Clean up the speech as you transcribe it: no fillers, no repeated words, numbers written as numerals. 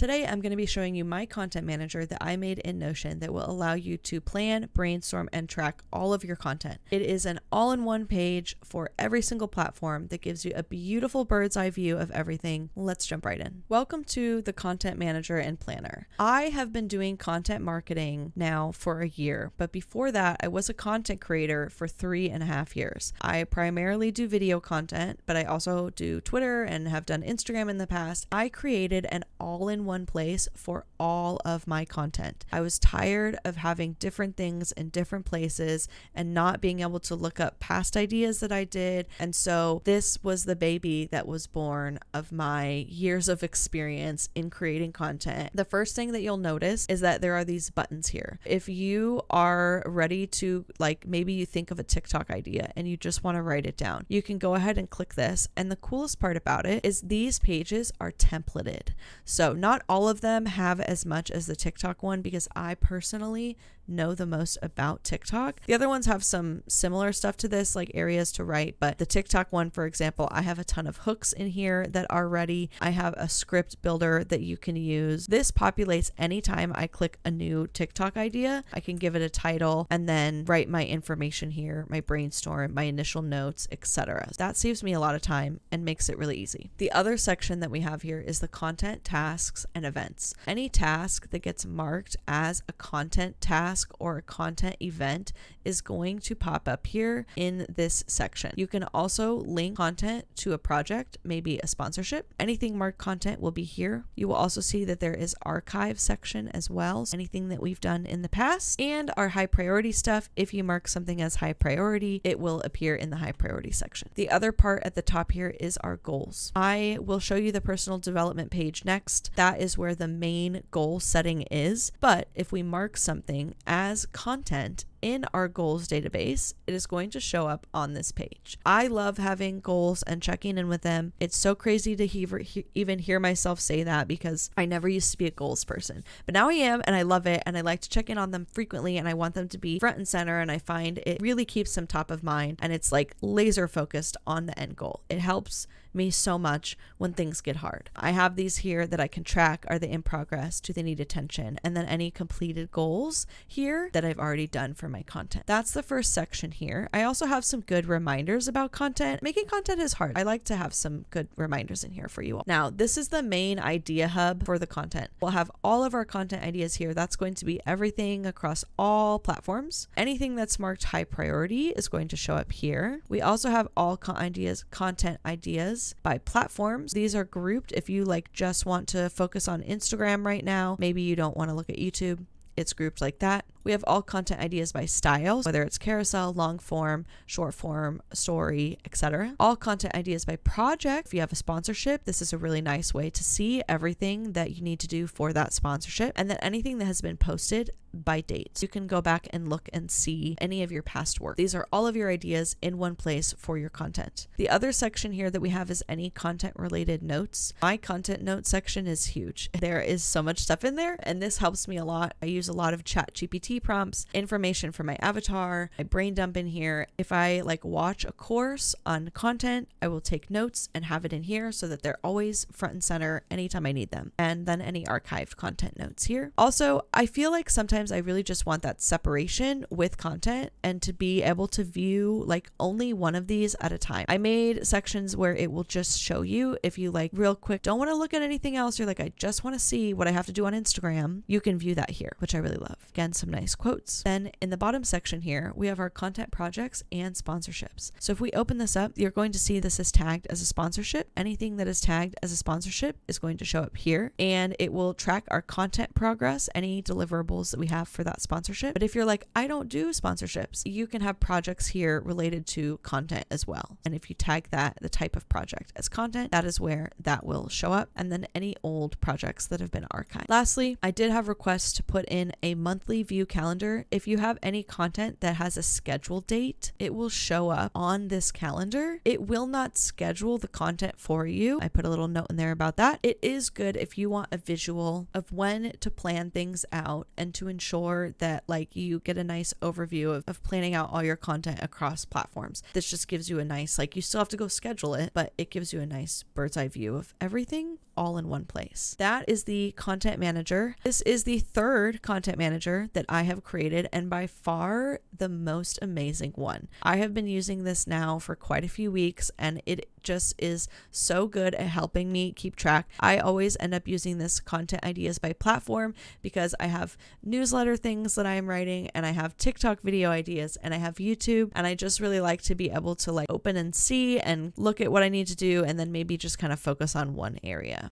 Today, I'm going to be showing you my content manager that I made in Notion that will allow you to plan, brainstorm, and track all of your content. It is an all-in-one page for every single platform that gives you a beautiful bird's eye view of everything. Let's jump right in. Welcome to the Content Manager and Planner. I have been doing content marketing now for a year, but before that, I was a content creator for 3.5 years. I primarily do video content, but I also do Twitter and have done Instagram in the past. I created an all-in-one place for all of my content. I was tired of having different things in different places and not being able to look up past ideas that I did. And so this was the baby that was born of my years of experience in creating content. The first thing that you'll notice is that there are these buttons here. If you are ready to, like, maybe you think of a TikTok idea and you just want to write it down, you can go ahead and click this. And the coolest part about it is these pages are templated. So not all of them have as much as the TikTok one because I personally know the most about TikTok. The other ones have some similar stuff to this, like areas to write, but the TikTok one, for example, I have a ton of hooks in here that are ready. I have a script builder that you can use. This populates anytime I click a new TikTok idea. I can give it a title and then write my information here, my brainstorm, my initial notes, etc. That saves me a lot of time and makes it really easy. The other section that we have here is the content, tasks, and events. Any task that gets marked as a content task or a content event is going to pop up here in this section. You can also link content to a project, maybe a sponsorship. Anything marked content will be here. You will also see that there is archive section as well. So anything that we've done in the past, and our high priority stuff. If you mark something as high priority, it will appear in the high priority section. The other part at the top here is our goals. I will show you the personal development page next. That is where the main goal setting is. But if we mark something as content in our goals database, it is going to show up on this page. I love having goals and checking in with them. It's so crazy to even hear myself say that because I never used to be a goals person, but now I am, and I love it, and I like to check in on them frequently, and I want them to be front and center, and I find it really keeps them top of mind, and it's like laser focused on the end goal. It helps me so much when things get hard. I have these here that I can track. Are they in progress? Do they need attention? And then any completed goals here that I've already done for my content. That's the first section here. I also have some good reminders about content. Making content is hard. I like to have some good reminders in here for you all. Now, this is the main idea hub for the content. We'll have all of our content ideas here. That's going to be everything across all platforms. Anything that's marked high priority is going to show up here. We also have all content ideas by platforms. These are grouped. If you just want to focus on Instagram right now, maybe you don't want to look at YouTube, it's grouped like that. We have all content ideas by style, whether it's carousel, long form, short form, story, etc. All content ideas by project. If you have a sponsorship, this is a really nice way to see everything that you need to do for that sponsorship. And then anything that has been posted by date. You can go back and look and see any of your past work. These are all of your ideas in one place for your content. The other section here that we have is any content related notes. My content notes section is huge. There is so much stuff in there, and this helps me a lot. I use a lot of ChatGPT prompts, information for my avatar, I brain dump in here. If I watch a course on content, I will take notes and have it in here so that they're always front and center anytime I need them. And then any archived content notes here. Also, I feel like sometimes I really just want that separation with content and to be able to view only one of these at a time. I made sections where it will just show you if you real quick don't want to look at anything else, you're I just want to see what I have to do on Instagram, you can view that here, which I really love. Again, some nice quotes. Then in the bottom section here, we have our content projects and sponsorships. So if we open this up, you're going to see this is tagged as a sponsorship. Anything that is tagged as a sponsorship is going to show up here, and it will track our content progress, any deliverables that we have for that sponsorship. But if you're I don't do sponsorships, you can have projects here related to content as well. And if you tag that, the type of project as content, that is where that will show up. And then any old projects that have been archived. Lastly, I did have requests to put in a monthly view calendar. If you have any content that has a scheduled date, it will show up on this calendar. It will not schedule the content for you. I put a little note in there about that. It is good if you want a visual of when to plan things out and to ensure that you get a nice overview of planning out all your content across platforms. This just gives you a nice, you still have to go schedule it, but it gives you a nice bird's eye view of everything all in one place. That is the content manager. This is the third content manager that I have created, and by far the most amazing one. I have been using this now for quite a few weeks, and it just is so good at helping me keep track. I always end up using this content ideas by platform because I have newsletter things that I am writing, and I have TikTok video ideas, and I have YouTube, and I just really like to be able to like open and see and look at what I need to do, and then maybe just kind of focus on one area.